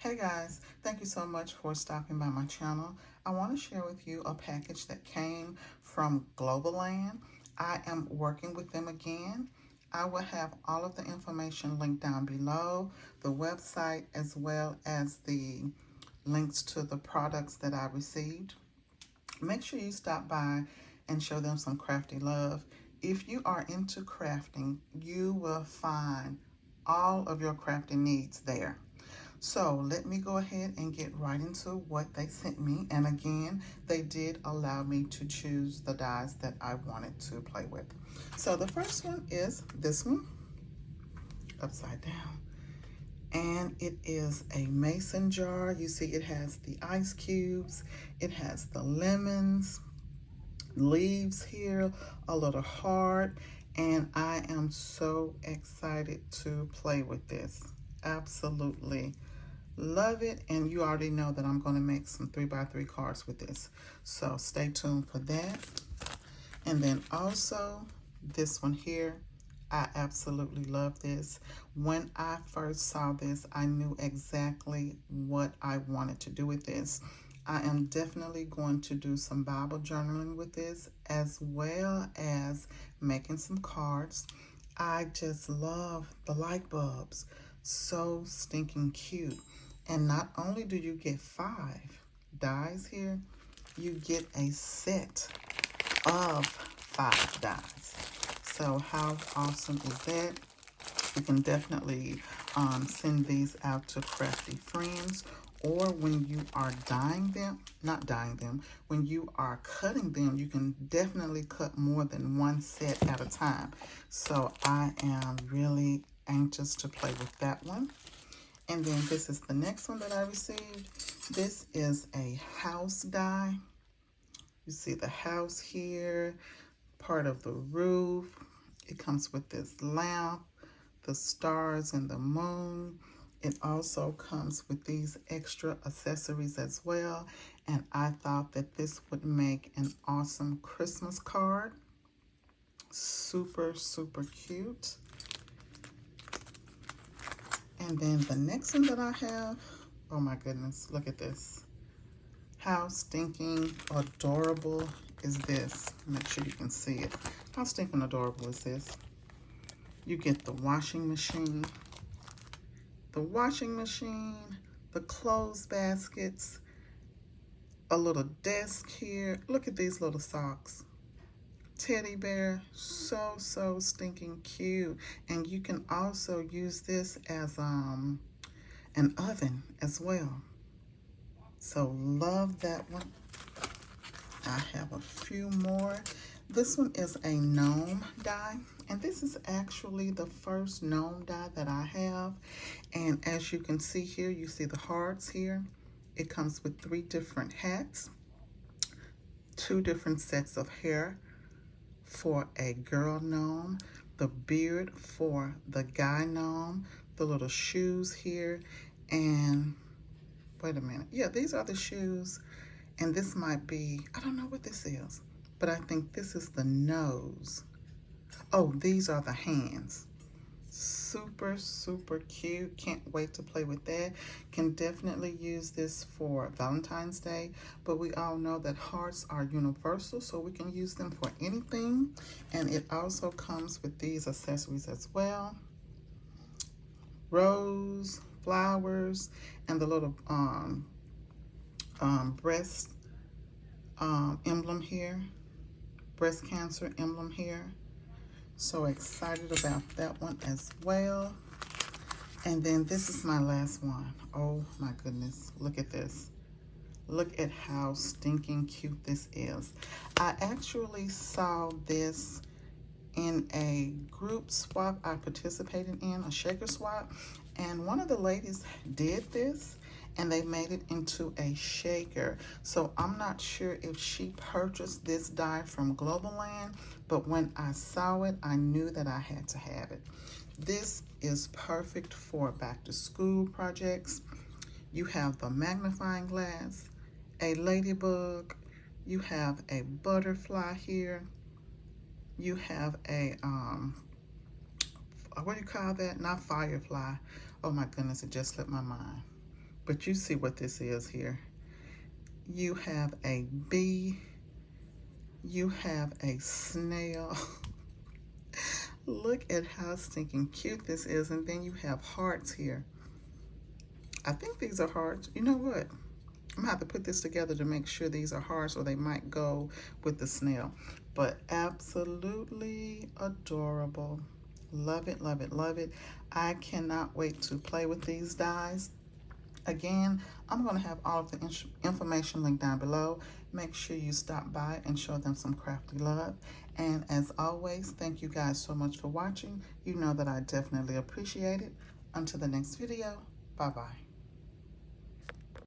Hey guys, thank you so much for stopping by my channel. I want to share with you a package that came from Globleland. I am working with them again. I will have all of the information linked down below, the website as well as the links to the products that I received. Make sure you stop by and show them some crafty love. If you are into crafting, you will find all of your crafting needs there. So let me go ahead and get right into what they sent me. And again, they did allow me to choose the dies that I wanted to play with. So the first one is this one, upside down. And it is a mason jar. You see it has the ice cubes, it has the lemons, leaves here, a little heart, and I am so excited to play with this. Absolutely love it, and you already know that I'm going to make some 3x3 cards with this, so stay tuned for that. And then also this one here, I absolutely love this. When I first saw this, I knew exactly what I wanted to do with this. I am definitely going to do some Bible journaling with this, as well as making some cards. I just love the light bulbs. So stinking cute. And not only do you get 5 dies here, you get a set of 5 dies. So how awesome is that? You can definitely send these out to crafty friends, or when you are dyeing them, not dyeing them, when you are cutting them, you can definitely cut more than one set at a time. So I am really anxious to play with that one. And then this is the next one that I received. This is a house die. You see the house here, part of the roof. It comes with this lamp, the stars and the moon. It also comes with these extra accessories as well. And I thought that this would make an awesome Christmas card. Super, super cute. And then the next one that I have, oh my goodness, look at this. How stinking adorable is this? Make sure you can see it. How stinking adorable is this? You get the washing machine, the clothes baskets, a little desk here. Look at these little socks. Teddy bear, so, so stinking cute. And you can also use this as an oven as well. So love that one. I have a few more. This one is a gnome die, and this is actually the first gnome die that I have. And as you can see here, you see the hearts here. It comes with 3 different hats, 2 different sets of hair for a girl gnome, the beard for the guy gnome, the little shoes here, and wait a minute. Yeah, these are the shoes. And this might be, I don't know what this is, but I think this is the nose. Oh, these are the hands. Super, super cute. Can't wait to play with that. Can definitely use this for Valentine's Day, but we all know that hearts are universal, so we can use them for anything. And it also comes with these accessories as well. Rose, flowers, and the little breast emblem here, breast cancer emblem here. So excited about that one as well. And then this is my last one. Oh my goodness, look at this. Look at how stinking cute this is. I actually saw this in a group swap I participated in, a shaker swap, and one of the ladies did this and they made it into a shaker. So I'm not sure if she purchased this die from Globleland, but when I saw it, I knew that I had to have it. This is perfect for back to school projects. You have the magnifying glass, a ladybug, you have a butterfly here, you have a what do you call that? Not firefly. Oh my goodness, it just slipped my mind. But you see what this is here. You have a bee. You have a snail. Look at how stinking cute this is. And then you have hearts here. I think these are hearts. You know what? I'm gonna have to put this together to make sure these are hearts, or they might go with the snail. But absolutely adorable. Love it, love it, love it. I cannot wait to play with these dies. Again, I'm going to have all of the information linked down below. Make sure you stop by and show them some crafty love. And as always, thank you guys so much for watching. You know that I definitely appreciate it. Until the next video, bye-bye.